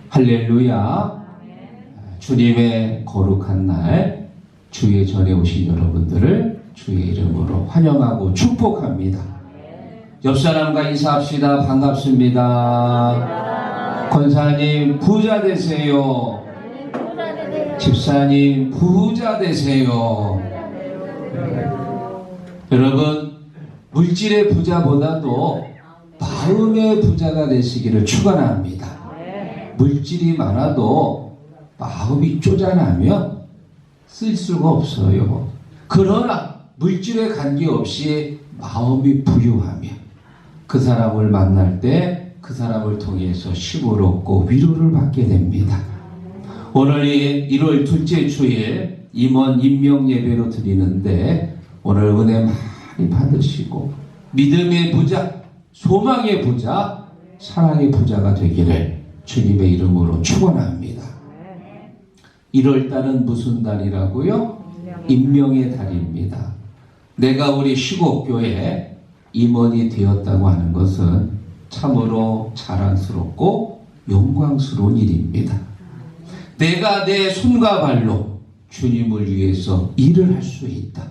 할렐루야. 주님의 거룩한 날 주의 전에 오신 여러분들을 주의 이름으로 환영하고 축복합니다. 옆 사람과 인사합시다. 반갑습니다. 권사님 부자 되세요. 집사님 부자 되세요. 여러분, 물질의 부자보다도 마음의 부자가 되시기를 축원합니다. 물질이 많아도 마음이 쪼잔하면 쓸 수가 없어요. 그러나 물질에 관계없이 마음이 부유하면 그 사람을 만날 때 그 사람을 통해서 힘을 얻고 위로를 받게 됩니다. 오늘이 1월 둘째 주일 임원 임명 예배로 드리는데 오늘 은혜 많이 받으시고 믿음의 부자, 소망의 부자, 사랑의 부자가 되기를 주님의 이름으로 축원합니다. 1월달은 무슨 달이라고요? 임명의 달입니다. 내가 우리 시곡교회 임원이 되었다고 하는 것은 참으로 자랑스럽고 영광스러운 일입니다. 내가 내 손과 발로 주님을 위해서 일을 할 수 있다.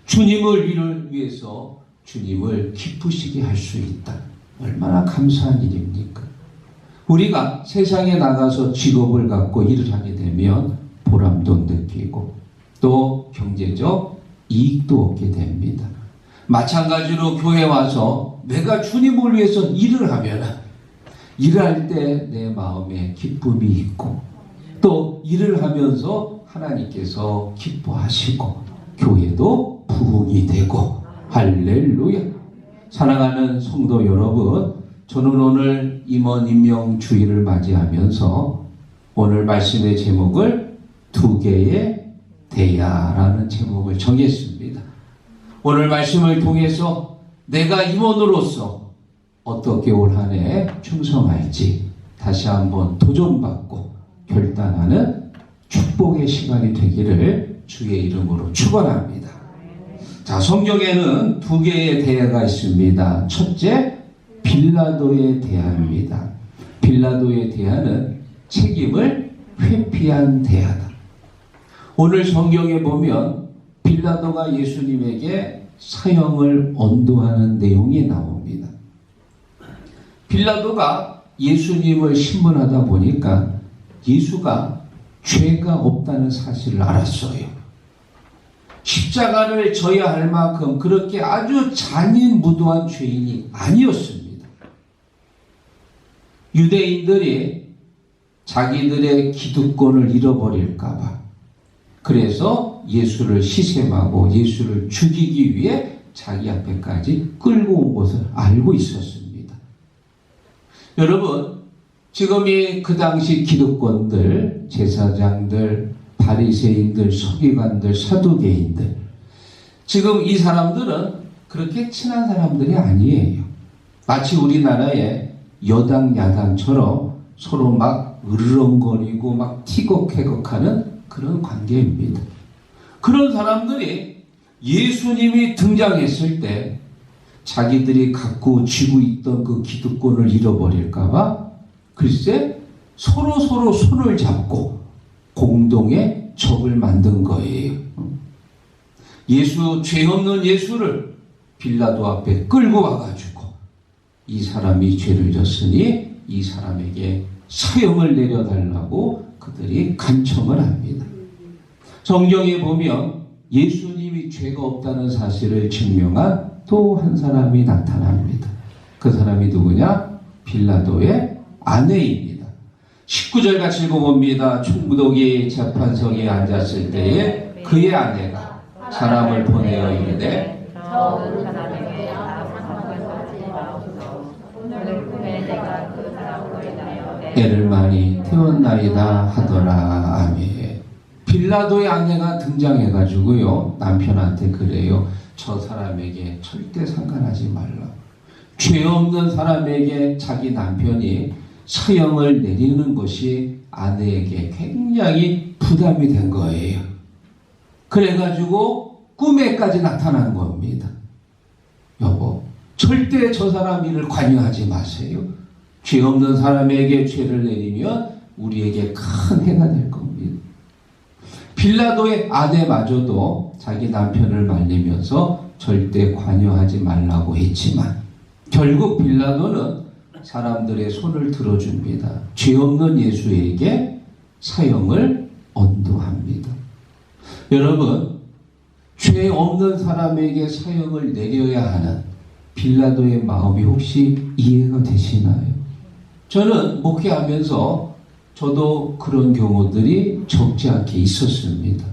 주님을 위해서 주님을 기쁘시게 할 수 있다. 얼마나 감사한 일입니까? 우리가 세상에 나가서 직업을 갖고 일을 하게 되면 보람도 느끼고 또 경제적 이익도 얻게 됩니다. 마찬가지로 교회 와서 내가 주님을 위해서 일을 하면 일할 때 내 마음에 기쁨이 있고 또 일을 하면서 하나님께서 기뻐하시고 교회도 부흥이 되고 할렐루야. 사랑하는 성도 여러분, 저는 오늘 임원 임명 주일을 맞이하면서 오늘 말씀의 제목을 두 개의 대야라는 제목을 정했습니다. 오늘 말씀을 통해서 내가 임원으로서 어떻게 올 한 해 충성할지 다시 한번 도전받고 결단하는 축복의 시간이 되기를 주의 이름으로 축원합니다. 자, 성경에는 두 개의 대야가 있습니다. 첫째, 빌라도의 대야입니다. 빌라도의 대야는 책임을 회피한 대야다. 오늘 성경에 보면 빌라도가 예수님에게 사형을 언도하는 내용이 나옵니다. 빌라도가 예수님을 신문하다 보니까 예수가 죄가 없다는 사실을 알았어요. 십자가를 져야 할 만큼 그렇게 아주 잔인무도한 죄인이 아니었습니다. 유대인들이 자기들의 기득권을 잃어버릴까봐 그래서 예수를 시샘하고 예수를 죽이기 위해 자기 앞에까지 끌고 온 것을 알고 있었습니다. 여러분, 지금이 그 당시 기득권들, 제사장들, 바리새인들, 서기관들, 사두개인들, 지금 이 사람들은 그렇게 친한 사람들이 아니에요. 마치 우리나라의 여당 야당처럼 서로 막 으르렁거리고 막 티격태격하는 그런 관계입니다. 그런 사람들이 예수님이 등장했을 때 자기들이 갖고 쥐고 있던 그 기득권을 잃어버릴까봐 글쎄 서로 손을 잡고 공동의 적을 만든 거예요. 죄 없는 예수를 빌라도 앞에 끌고 와가지고 이 사람이 죄를 졌으니 이 사람에게 사형을 내려달라고 그들이 간청을 합니다. 성경에 보면 예수님이 죄가 없다는 사실을 증명한 또 한 사람이 나타납니다. 그 사람이 누구냐? 빌라도의 아내입니다. 19절 같이 읽어봅니다. 총무독이 재판석에 앉았을 때에 그의 아내가 사람을 보내어 이르되 애를 많이 태웠나이다 하더라. 아멘. 빌라도의 아내가 등장해가지고요 남편한테 그래요. 저 사람에게 절대 상관하지 말라. 죄 없는 사람에게 자기 남편이 사형을 내리는 것이 아내에게 굉장히 부담이 된 거예요. 그래가지고 꿈에까지 나타난 겁니다. 여보, 절대 저 사람 일을 관여하지 마세요. 죄 없는 사람에게 죄를 내리면 우리에게 큰 해가 될 겁니다. 빌라도의 아내마저도 자기 남편을 말리면서 절대 관여하지 말라고 했지만 결국 빌라도는 사람들의 손을 들어줍니다. 죄 없는 예수에게 사형을 언도합니다. 여러분, 죄 없는 사람에게 사형을 내려야 하는 빌라도의 마음이 혹시 이해가 되시나요? 저는 목회하면서 저도 그런 경우들이 적지 않게 있었습니다.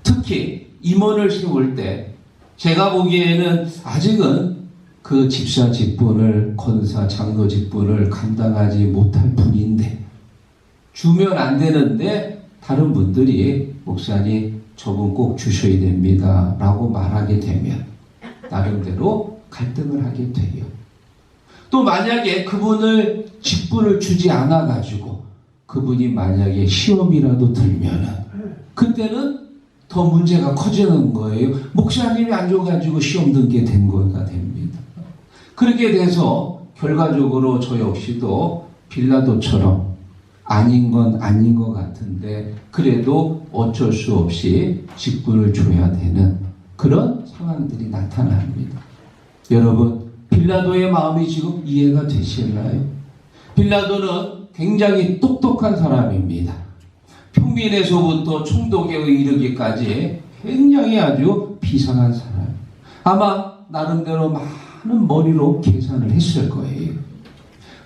특히 임원을 세울 때 제가 보기에는 아직은 그 집사 직분을, 권사, 장로 직분을 감당하지 못할 분인데 주면 안 되는데 다른 분들이 목사님 저분 꼭 주셔야 됩니다 라고 말하게 되면 나름대로 갈등을 하게 돼요. 또 만약에 그분을 직분을 주지 않아 가지고 그분이 만약에 시험이라도 들면은 그때는 더 문제가 커지는 거예요. 목사님이 안 줘가지고 시험 들게 된 거가 됩니다. 그렇게 돼서 결과적으로 저 역시도 빌라도처럼 아닌 건 아닌 것 같은데 그래도 어쩔 수 없이 직분을 줘야 되는 그런 상황들이 나타납니다. 여러분, 빌라도의 마음이 지금 이해가 되시나요? 빌라도는 굉장히 똑똑한 사람입니다. 평민에서부터 총독에 이르기까지 굉장히 아주 비상한 사람. 아마 나름대로 많은 머리로 계산을 했을 거예요.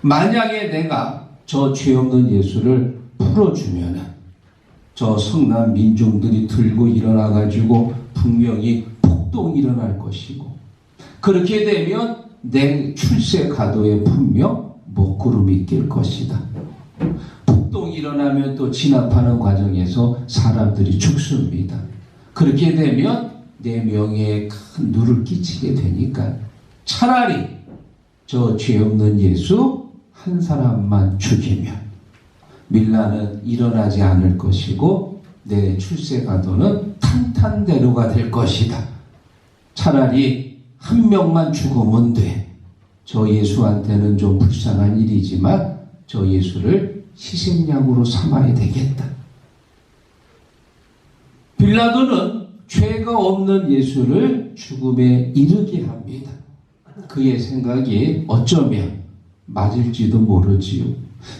만약에 내가 저 죄 없는 예수를 풀어주면은 저 성난 민중들이 들고 일어나가지고 분명히 폭동이 일어날 것이고 그렇게 되면 내 출세 가도에 분명 먹구름이 낄 것이다. 폭동이 일어나면 또 진압하는 과정에서 사람들이 죽습니다. 그렇게 되면 내 명예에 큰 누를 끼치게 되니까 차라리 저 죄 없는 예수 한 사람만 죽이면 밀라는 일어나지 않을 것이고 내 출세 가도는 탄탄대로가 될 것이다. 차라리 한 명만 죽으면 돼. 저 예수한테는 좀 불쌍한 일이지만 저 예수를 희생양으로 삼아야 되겠다. 빌라도는 죄가 없는 예수를 죽음에 이르게 합니다. 그의 생각이 어쩌면 맞을지도 모르지요.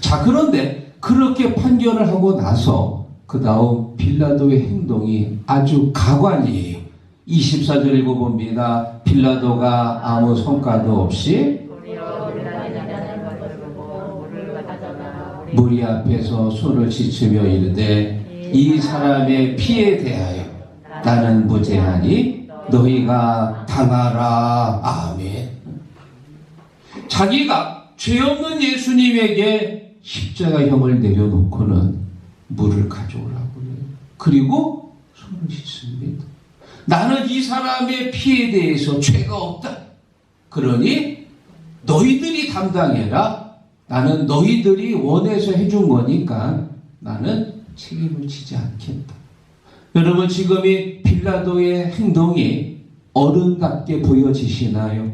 자, 그런데 그렇게 판결을 하고 나서 그 다음 빌라도의 행동이 아주 가관이에요. 24절 읽어봅니다. 빌라도가 아무 성과도 없이 무리 앞에서 손을 씻으며 이르되 이 사람의 피에 대하여 나는 무죄하니 너희가 당하라. 아멘. 자기가 죄 없는 예수님에게 십자가형을 내려놓고는 물을 가져오라고 해요. 그리고 손을 씻습니다. 나는 이 사람의 피에 대해서 죄가 없다. 그러니 너희들이 담당해라. 나는 너희들이 원해서 해준 거니까 나는 책임을 지지 않겠다. 여러분, 지금 이 빌라도의 행동이 어른답게 보여지시나요?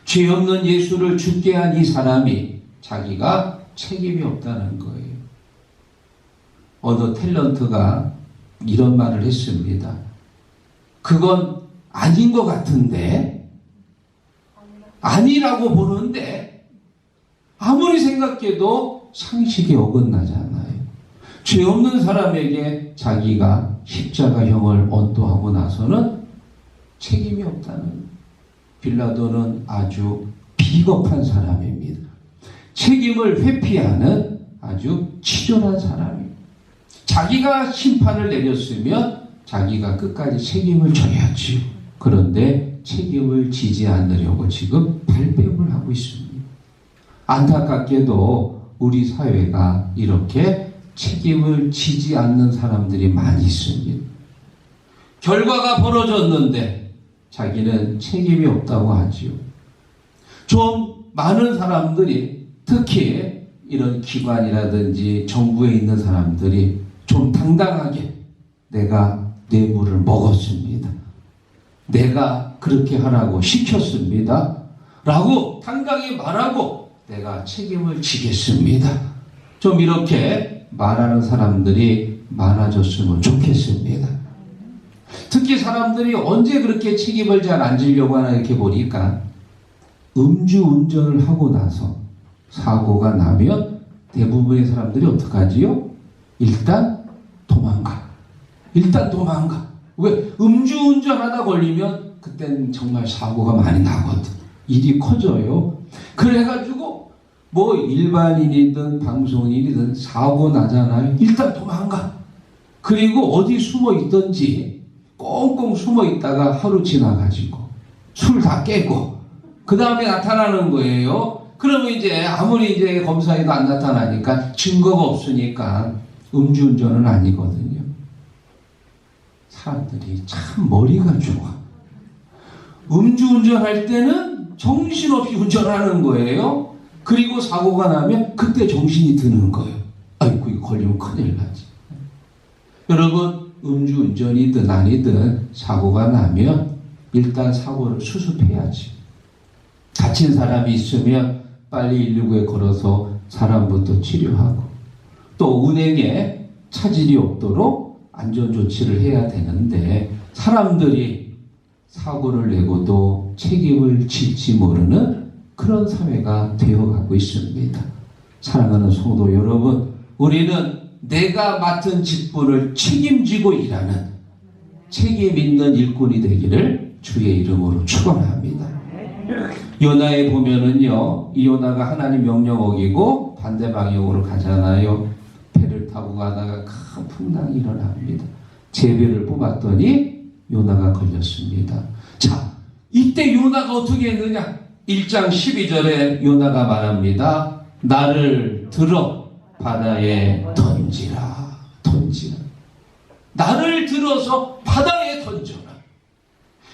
죄 없는 예수를 죽게 한 이 사람이 자기가 책임이 없다는 거예요. 어느 탤런트가 이런 말을 했습니다. 그건 아닌 것 같은데, 아니라고 보는데 아무리 생각해도 상식이 어긋나잖아요. 죄 없는 사람에게 자기가 십자가형을 언도하고 나서는 책임이 없다는, 빌라도는 아주 비겁한 사람입니다. 책임을 회피하는 아주 치졸한 사람입니다. 자기가 심판을 내렸으면 자기가 끝까지 책임을 져야지. 그런데 책임을 지지 않으려고 지금 발뺌을 하고 있습니다. 안타깝게도 우리 사회가 이렇게 책임을 지지 않는 사람들이 많이 있습니다. 결과가 벌어졌는데 자기는 책임이 없다고 하지요. 좀 많은 사람들이, 특히 이런 기관이라든지 정부에 있는 사람들이 좀 당당하게 내가 뇌물을 먹었습니다. 내가 그렇게 하라고 시켰습니다. 라고 당당히 말하고 내가 책임을 지겠습니다. 좀 이렇게 말하는 사람들이 많아졌으면 좋겠습니다. 특히 사람들이 언제 그렇게 책임을 잘 안 지려고 하나 이렇게 보니까 음주운전을 하고 나서 사고가 나면 대부분의 사람들이 어떡하지요? 일단 도망가. 왜? 음주운전하다 걸리면 그땐 정말 사고가 많이 나거든. 일이 커져요. 그래가지고 뭐 일반인이든 방송인이든 사고 나잖아요. 일단 도망가. 그리고 어디 숨어 있든지 꽁꽁 숨어 있다가 하루 지나가지고 술 다 깨고 그 다음에 나타나는 거예요. 그러면 이제 아무리 이제 검사에도 안 나타나니까 증거가 없으니까 음주운전은 아니거든요. 사람들이 참 머리가 좋아. 음주운전할 때는 정신없이 운전하는 거예요. 그리고 사고가 나면 그때 정신이 드는 거예요. 아이고 이거 걸리면 큰일 나지. 여러분 음주운전이든 아니든 사고가 나면 일단 사고를 수습해야지. 다친 사람이 있으면 빨리 119에 걸어서 사람부터 치료하고 또 운행에 차질이 없도록 안전조치를 해야 되는데 사람들이 사고를 내고도 책임을 질지 모르는 그런 사회가 되어가고 있습니다. 사랑하는 성도 여러분, 우리는 내가 맡은 직분을 책임지고 일하는 책임 있는 일꾼이 되기를 주의 이름으로 축원합니다. 요나에 보면은요, 이 요나가 하나님 명령 어기고 반대 방향으로 가잖아요. 배를 타고 가다가 큰 풍랑이 일어납니다. 제배를 뽑았더니 요나가 걸렸습니다. 자, 이때 요나가 어떻게 했느냐? 1장 12절에 요나가 말합니다. 나를 들어 바다에 던지라. 나를 들어서 바다에 던져라.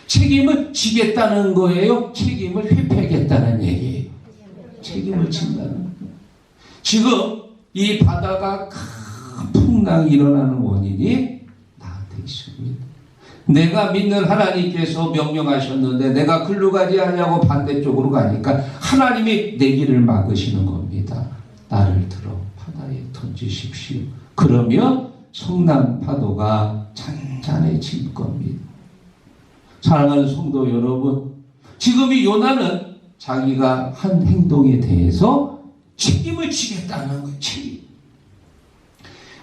책임을 지겠다는 거예요? 책임을 회피하겠다는 얘기예요? 책임을 진다는 거예요. 지금 이 바다가 큰 풍랑이 일어나는 원인이 나한테 있습니다. 내가 믿는 하나님께서 명령하셨는데 내가 글로 가지 않냐고 반대쪽으로 가니까 하나님이 내 길을 막으시는 겁니다. 나를 들어 바다에 던지십시오. 그러면 성난 파도가 잔잔해질 겁니다. 사랑하는 성도 여러분, 지금 이 요나는 자기가 한 행동에 대해서 책임을 지겠다는 거예요.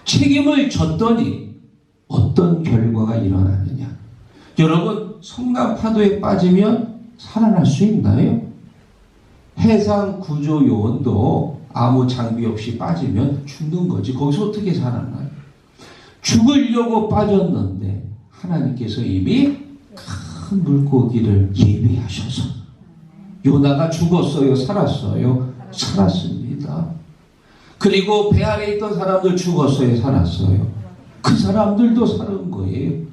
책임을 졌더니 어떤 결과가 일어나느냐? 여러분, 성난 파도에 빠지면 살아날 수 있나요? 해상 구조 요원도 아무 장비 없이 빠지면 죽는 거지. 거기서 어떻게 살아나요? 죽으려고 빠졌는데 하나님께서 이미 큰 물고기를 예비하셔서 요나가 죽었어요? 살았어요? 살았습니다. 그리고 배 안에 있던 사람들 죽었어요? 살았어요? 그 사람들도 사는 거예요.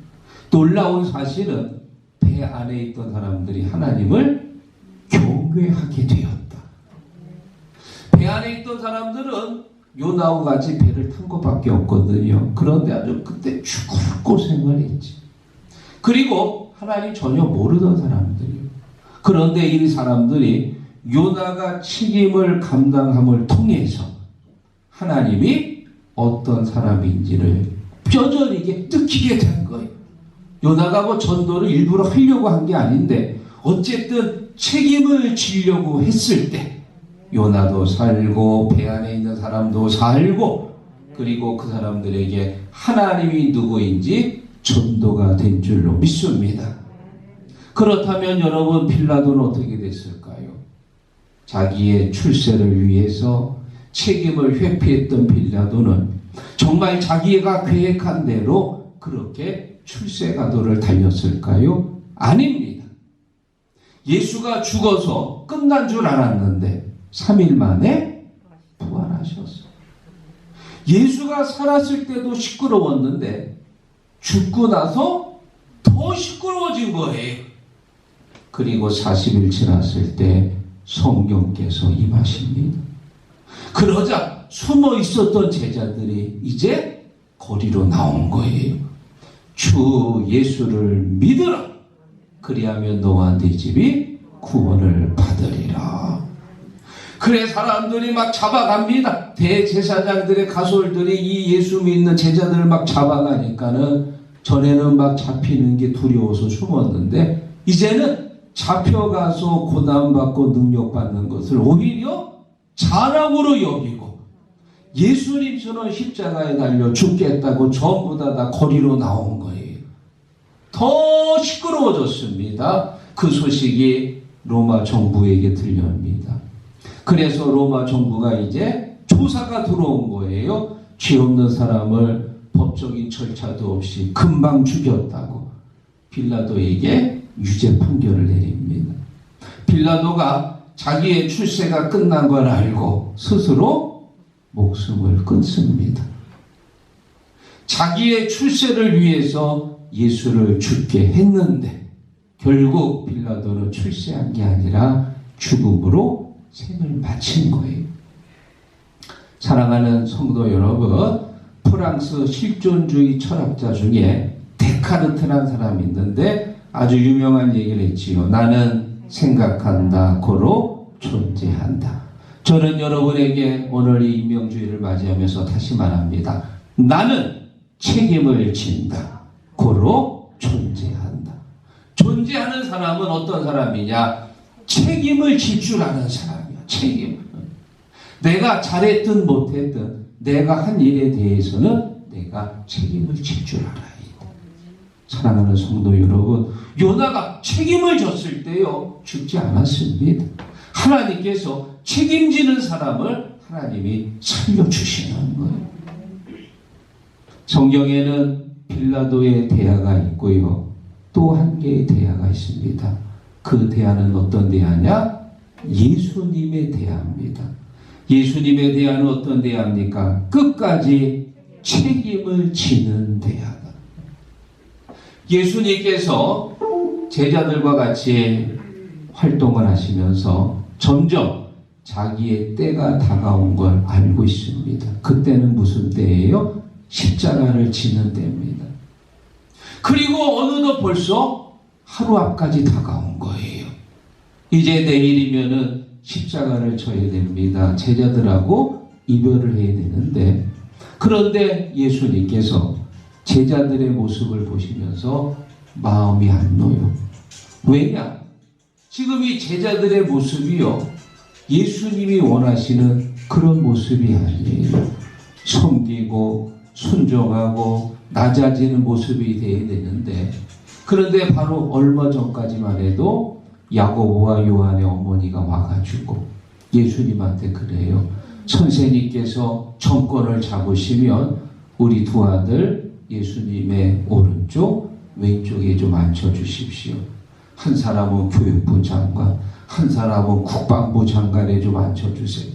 놀라운 사실은 배 안에 있던 사람들이 하나님을 경외하게 되었다. 배 안에 있던 사람들은 요나와 같이 배를 탄 것밖에 없거든요. 그런데 아주 그때 죽을 고생을 했지. 그리고 하나님 전혀 모르던 사람들이요. 그런데 이 사람들이 요나가 책임을 감당함을 통해서 하나님이 어떤 사람인지를 뼈저리게 느끼게 된 거예요. 요나가 뭐 전도를 일부러 하려고 한 게 아닌데 어쨌든 책임을 지려고 했을 때 요나도 살고 배 안에 있는 사람도 살고 그리고 그 사람들에게 하나님이 누구인지 전도가 된 줄로 믿습니다. 그렇다면 여러분 빌라도는 어떻게 됐을까요? 자기의 출세를 위해서 책임을 회피했던 빌라도는 정말 자기가 계획한 대로 그렇게 출세가도를 달렸을까요? 아닙니다. 예수가 죽어서 끝난 줄 알았는데 3일 만에 부활하셨어요. 예수가 살았을 때도 시끄러웠는데 죽고 나서 더 시끄러워진 거예요. 그리고 40일 지났을 때 성령께서 임하십니다. 그러자 숨어 있었던 제자들이 이제 거리로 나온 거예요. 주 예수를 믿으라. 그리하면 너와 네 집이 구원을 받으리라. 그래 사람들이 막 잡아갑니다. 대제사장들의 가솔들이 이 예수 믿는 제자들을 막 잡아가니까는 전에는 막 잡히는 게 두려워서 숨었는데 이제는 잡혀가서 고난받고 능력받는 것을 오히려 자랑으로 여기고 예수님처럼 십자가에 달려 죽겠다고 전부 다 거리로 나온 거예요. 더 시끄러워졌습니다. 그 소식이 로마 정부에게 들려옵니다. 그래서 로마 정부가 이제 조사가 들어온 거예요. 죄 없는 사람을 법적인 절차도 없이 금방 죽였다고 빌라도에게 유죄 판결을 내립니다. 빌라도가 자기의 출세가 끝난 걸 알고 스스로 목숨을 끊습니다. 자기의 출세를 위해서 예수를 죽게 했는데 결국 빌라도는 출세한 게 아니라 죽음으로 생을 마친 거예요. 사랑하는 성도 여러분, 프랑스 실존주의 철학자 중에 데카르트라는 사람이 있는데 아주 유명한 얘기를 했지요. 나는 생각한다, 고로 존재한다. 저는 여러분에게 오늘 이 인명주의를 맞이하면서 다시 말합니다. 나는 책임을 진다, 고로 존재한다. 존재하는 사람은 어떤 사람이냐? 책임을 질 줄 아는 사람이야. 책임. 내가 잘했든 못했든 내가 한 일에 대해서는 내가 책임을 질 줄 알아요. 사랑하는 성도 여러분, 요나가 책임을 졌을 때요 죽지 않았습니다. 하나님께서 책임지는 사람을 하나님이 살려주시는 거예요. 성경에는 빌라도의 대화가 있고요, 또 한 개의 대화가 있습니다. 그 대화는 어떤 대화냐? 예수님의 대화입니다. 예수님의 대화는 어떤 대화입니까? 끝까지 책임을 지는 대화다. 예수님께서 제자들과 같이 활동을 하시면서 점점 자기의 때가 다가온 걸 알고 있습니다. 그때는 무슨 때예요? 십자가를 지는 때입니다. 그리고 어느덧 벌써 하루 앞까지 다가온 거예요. 이제 내일이면은 십자가를 져야 됩니다. 제자들하고 이별을 해야 되는데, 그런데 예수님께서 제자들의 모습을 보시면서 마음이 안 놓여. 왜냐? 지금 이 제자들의 모습이요, 예수님이 원하시는 그런 모습이 아니에요. 섬기고 순종하고 낮아지는 모습이 되어야 되는데, 그런데 바로 얼마 전까지만 해도 야고보와 요한의 어머니가 와가지고 예수님한테 그래요. 선생님께서 정권을 잡으시면 우리 두 아들 예수님의 오른쪽 왼쪽에 좀 앉혀주십시오. 한 사람은 교육부 장관, 한 사람은 국방부 장관에 좀 앉혀주세요.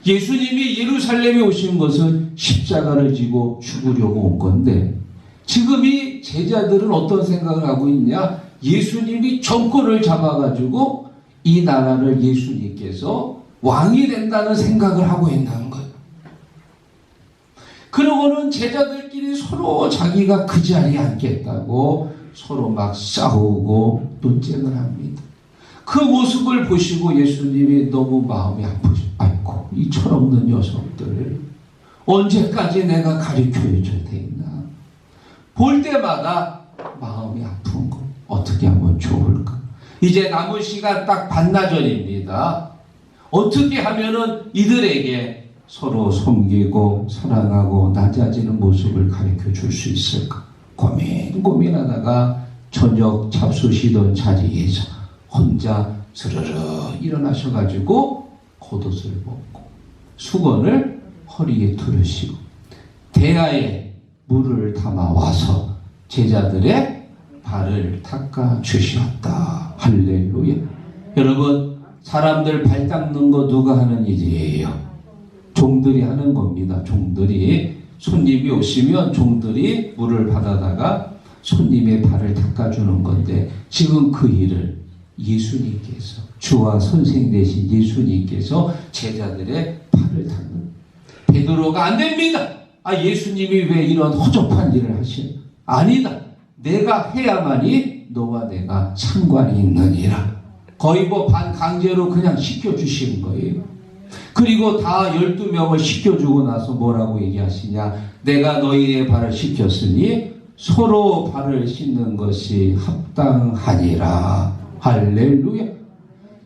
예수님이 예루살렘에 오신 것은 십자가를 지고 죽으려고 온 건데, 지금 이 제자들은 어떤 생각을 하고 있냐? 예수님이 정권을 잡아가지고 이 나라를 예수님께서 왕이 된다는 생각을 하고 있다는 거예요. 그러고는 제자들끼리 서로 자기가 그 자리에 앉겠다고 서로 막 싸우고 논쟁을 합니다. 그 모습을 보시고 예수님이 너무 마음이 아프고, 이 철없는 녀석들 언제까지 내가 가르쳐줘야 되나. 볼 때마다 마음이 아픈 거. 어떻게 하면 좋을까? 이제 남은 시간 딱 반나절입니다. 어떻게 하면은 이들에게 서로 섬기고 사랑하고 낮아지는 모습을 가르쳐 줄 수 있을까? 고민하다가 저녁 잡수시던 자리에서 혼자 스르르 일어나셔가지고 겉옷을 벗고 수건을 허리에 두르시고 대야에 물을 담아 와서 제자들의 발을 닦아 주셨다. 할렐루야. 여러분, 사람들 발 닦는 거 누가 하는 일이에요? 종들이 하는 겁니다. 종들이, 손님이 오시면 종들이 물을 받아다가 손님의 발을 닦아주는 건데, 지금 그 일을 예수님께서, 주와 선생 되신 예수님께서 제자들의 발을 닦는. 베드로가 안 됩니다. 예수님이 왜 이런 허접한 일을 하시나? 아니다. 내가 해야만이 너와 내가 상관이 있느니라. 거의 뭐 반강제로 그냥 시켜주신 거예요. 그리고 다 12명을 시켜주고 나서 뭐라고 얘기하시냐. 내가 너희의 발을 씻겼으니 서로 발을 씻는 것이 합당하니라. 할렐루야.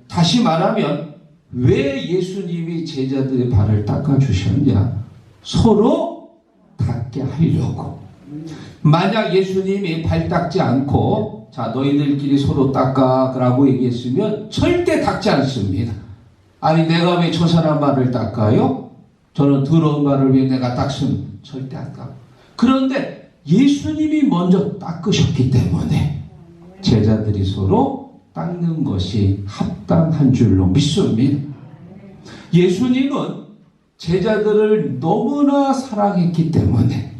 다시 말하면 왜 예수님이 제자들의 발을 닦아주셨냐. 서로 닦게 하려고. 만약 예수님이 발 닦지 않고 자 너희들끼리 서로 닦아 라고 얘기했으면 절대 닦지 않습니다. 아니 내가 왜 저 사람 발을 닦아요? 저는 더러운 발을 왜 내가 닦으면 절대 안 닦아. 그런데 예수님이 먼저 닦으셨기 때문에 제자들이 서로 닦는 것이 합당한 줄로 믿습니다. 예수님은 제자들을 너무나 사랑했기 때문에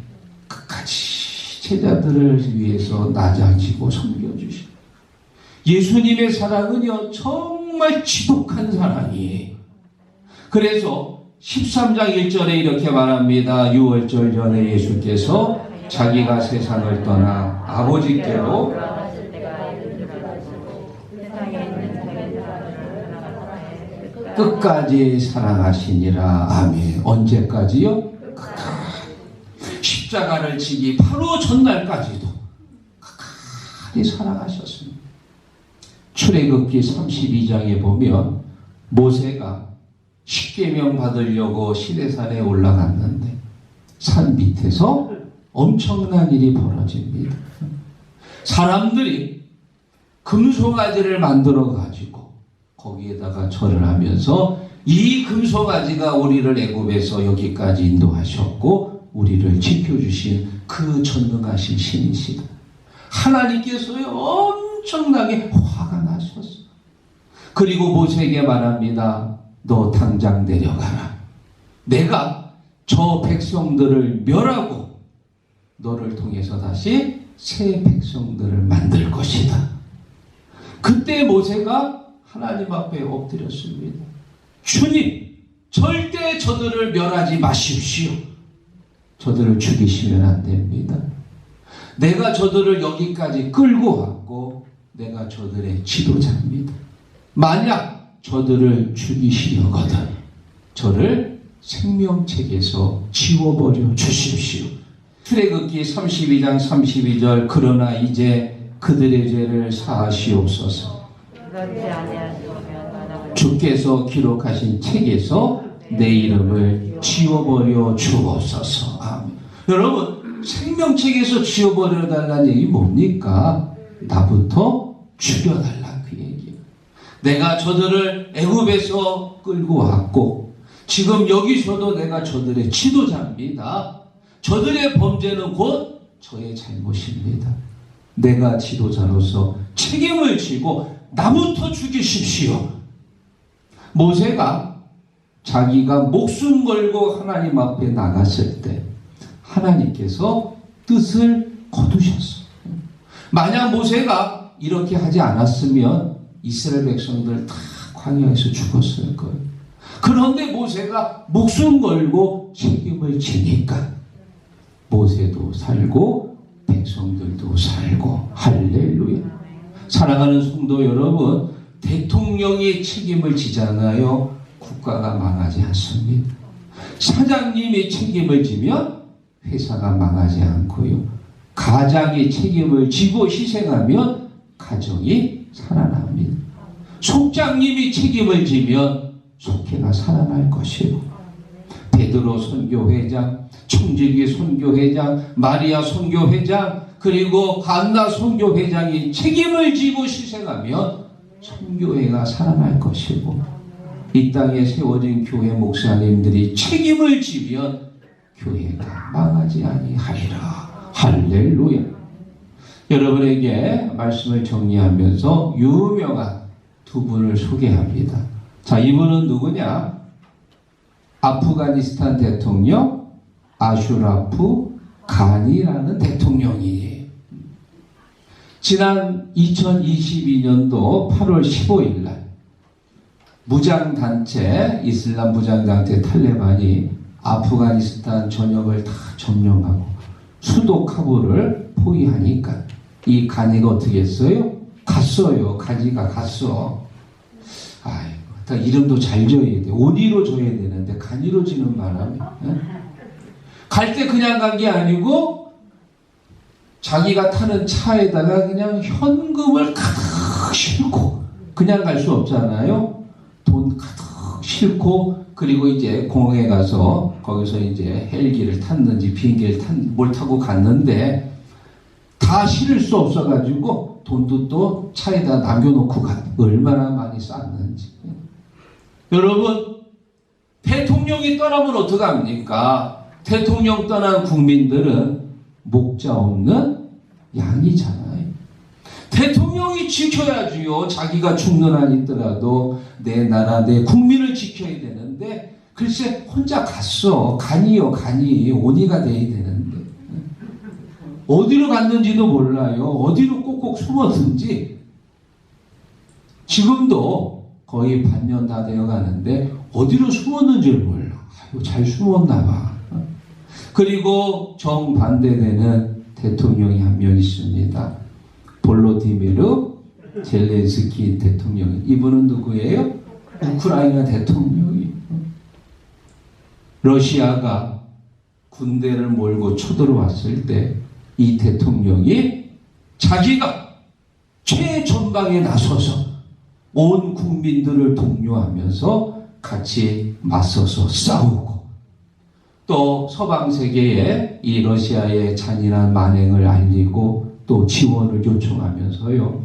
끝까지 제자들을 위해서 낮아지고 섬겨주시고 예수님의 사랑은요 정말 지독한 사랑이에요. 그래서 13장 1절에 이렇게 말합니다. 유월절 전에 예수께서 자기가 세상을 떠나 아버지께로 끝까지 사랑하시니라. 아멘. 언제까지요? 끝까지. 십자가를 지기 바로 전날까지도 끝까지 사랑하셨습니다. 출애굽기 32장에 보면 모세가 십계명 받으려고 시내산에 올라갔는데 산 밑에서 엄청난 일이 벌어집니다. 사람들이 금송아지를 만들어 가지고 거기에다가 절을 하면서 이 금송아지가 우리를 애굽에서 여기까지 인도하셨고 우리를 지켜주신 그 전능하신 신이시다. 하나님께서요 엄청나게 화가 나셨어. 그리고 모세에게 말합니다. 너 당장 내려가라. 내가 저 백성들을 멸하고 너를 통해서 다시 새 백성들을 만들 것이다. 그때 모세가 하나님 앞에 엎드렸습니다. 주님, 절대 저들을 멸하지 마십시오. 저들을 죽이시면 안 됩니다. 내가 저들을 여기까지 끌고 왔고 내가 저들의 지도자입니다. 만약 저들을 죽이시려거든 저를 생명책에서 지워버려 주십시오. 출애굽기 32장 32절 그러나 이제 그들의 죄를 사하시옵소서. 주께서 기록하신 책에서 내 이름을 지워버려 주옵소서. 아멘. 여러분 생명책에서 지워버려 달라는 얘기 뭡니까? 나부터 죽여달라 그 얘기예요. 내가 저들을 애굽에서 끌고 왔고 지금 여기서도 내가 저들의 지도자입니다. 저들의 범죄는 곧 저의 잘못입니다. 내가 지도자로서 책임을 지고 나부터 죽이십시오. 모세가 자기가 목숨 걸고 하나님 앞에 나갔을 때 하나님께서 뜻을 거두셨어요. 만약 모세가 이렇게 하지 않았으면 이스라엘 백성들 다 광야에서 죽었을 거예요. 그런데 모세가 목숨 걸고 책임을 지니까 모세도 살고 백성들도 살고 할렐루야. 사랑하는 성도 여러분, 대통령이 책임을 지잖아요. 국가가 망하지 않습니다. 사장님이 책임을 지면 회사가 망하지 않고요. 가장이 책임을 지고 희생하면 가정이 살아납니다. 속장님이 책임을 지면 속회가 살아날 것이고 베드로 선교회장, 청지기 선교회장, 마리아 선교회장 그리고 간나 선교회장이 책임을 지고 희생하면 선교회가 살아날 것이고 이 땅에 세워진 교회 목사님들이 책임을 지면 교회가 망하지 아니하리라. 할렐루야. 여러분에게 말씀을 정리하면서 유명한 두 분을 소개합니다. 자, 이분은 누구냐? 아프가니스탄 대통령 아슈라프 가니라는 대통령이에요. 지난 2022년도 8월 15일 날 무장단체, 이슬람 무장단체 탈레반이 아프가니스탄 전역을 다 점령하고 수도 카불을 포위하니까 이 가니가 어떻게 했어요? 갔어요. 가니가 갔어. 아이고, 다 이름도 잘 지어야 돼. 온이로 져야 되는데 간이로 지는 바람에 갈 때 그냥 간 게 아니고 자기가 타는 차에다가 그냥 현금을 가득 싣고 그냥 갈 수 없잖아요. 돈 가득 싣고 그리고 이제 공항에 가서 거기서 이제 헬기를 탔는지 비행기를 뭘 타고 갔는데 다 실을 수 없어가지고 돈도 또 차에다 남겨놓고 얼마나 많이 쌌는지. 여러분, 대통령이 떠나면 어떡합니까? 대통령 떠난 국민들은 목자 없는 양이잖아요. 대통령이 지켜야지요. 자기가 죽는 한 있더라도 내 나라, 내 국민을 지켜야 되는데 글쎄 혼자 갔어. 간이요, 간이. 온이가 돼야 되는데. 어디로 갔는지도 몰라요. 어디로 꼭꼭 숨었는지. 지금도 거의 반년 다 되어 가는데 어디로 숨었는지를 몰라. 아이고, 잘 숨었나 봐. 그리고 정반대되는 대통령이 한 명 있습니다. 볼로디미르 젤렌스키 대통령. 이분은 누구예요? 우크라이나 대통령이. 러시아가 군대를 몰고 쳐들어왔을 때 이 대통령이 자기가 최전방에 나서서 온 국민들을 독려하면서 같이 맞서서 싸우고 또 서방 세계에 이 러시아의 잔인한 만행을 알리고 또 지원을 요청하면서요.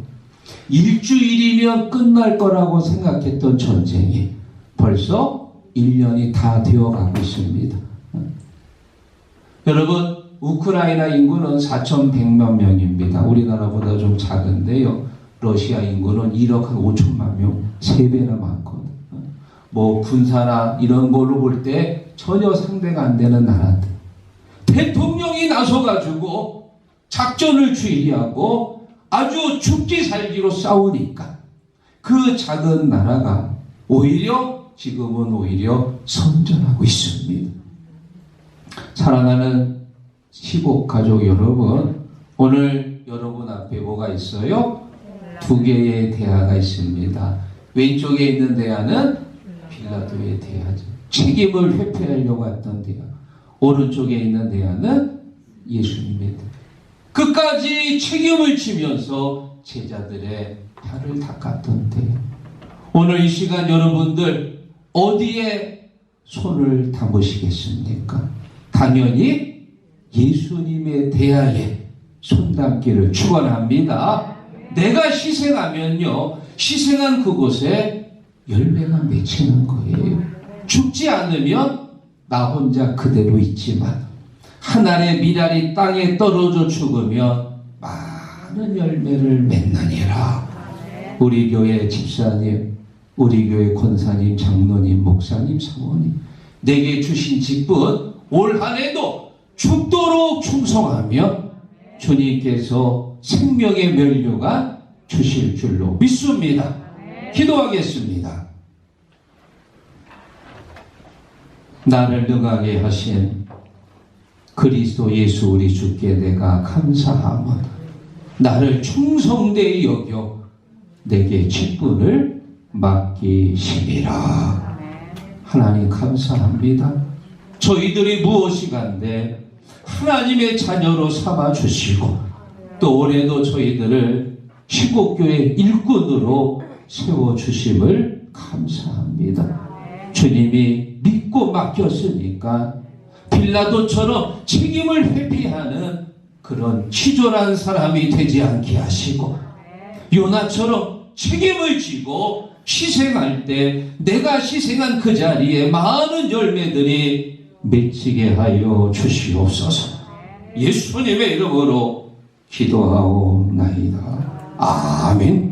일주일이면 끝날 거라고 생각했던 전쟁이 벌써 1년이 다 되어가고 있습니다. 여러분, 우크라이나 인구는 4,100만 명입니다. 우리나라보다 좀 작은데요. 러시아 인구는 1억 한 5천만 명, 3배나 많거든요. 뭐 군사나 이런 걸로 볼 때 전혀 상대가 안 되는 나라들. 대통령이 나서가지고 작전을 주의하고 아주 죽기 살기로 싸우니까 그 작은 나라가 지금은 오히려 선전하고 있습니다. 사랑하는 시국 가족 여러분, 오늘 여러분 앞에 뭐가 있어요? 2개의 대야가 있습니다. 왼쪽에 있는 대야는 빌라도의 대야죠. 책임을 회피하려고 했던 대야. 오른쪽에 있는 대야는 예수님의 대야. 끝까지 책임을 지면서 제자들의 발을 닦았던 대야. 오늘 이 시간 여러분들 어디에 손을 담으시겠습니까? 당연히 예수님의 대야에 손 담기를 축원합니다. 내가 희생하면요, 희생한 그곳에 열매가 맺히는 거예요. 죽지 않으면 나 혼자 그대로 있지만 한 알의 미랄이 땅에 떨어져 죽으면 많은 열매를 맺느니라. 우리 교회 집사님, 우리 교회 권사님, 장로님, 목사님, 사모님, 내게 주신 직분 올 한 해도 죽도록 충성하며 주님께서 생명의 면류관 주실 줄로 믿습니다. 기도하겠습니다. 나를 능하게 하신 그리스도 예수 우리 주께 내가 감사하며 나를 충성되이 여겨 내게 직분을 맡기시리라. 하나님 감사합니다. 저희들이 무엇이간데 하나님의 자녀로 삼아주시고 또 올해도 저희들을 시국교회 일꾼으로 세워주심을 감사합니다. 주님이 믿고 맡겼으니까 빌라도처럼 책임을 회피하는 그런 치졸한 사람이 되지 않게 하시고 요나처럼 책임을 지고 희생할 때 내가 희생한 그 자리에 많은 열매들이 맺히게 하여 주시옵소서. 예수님의 이름으로 기도하옵나이다. 아멘.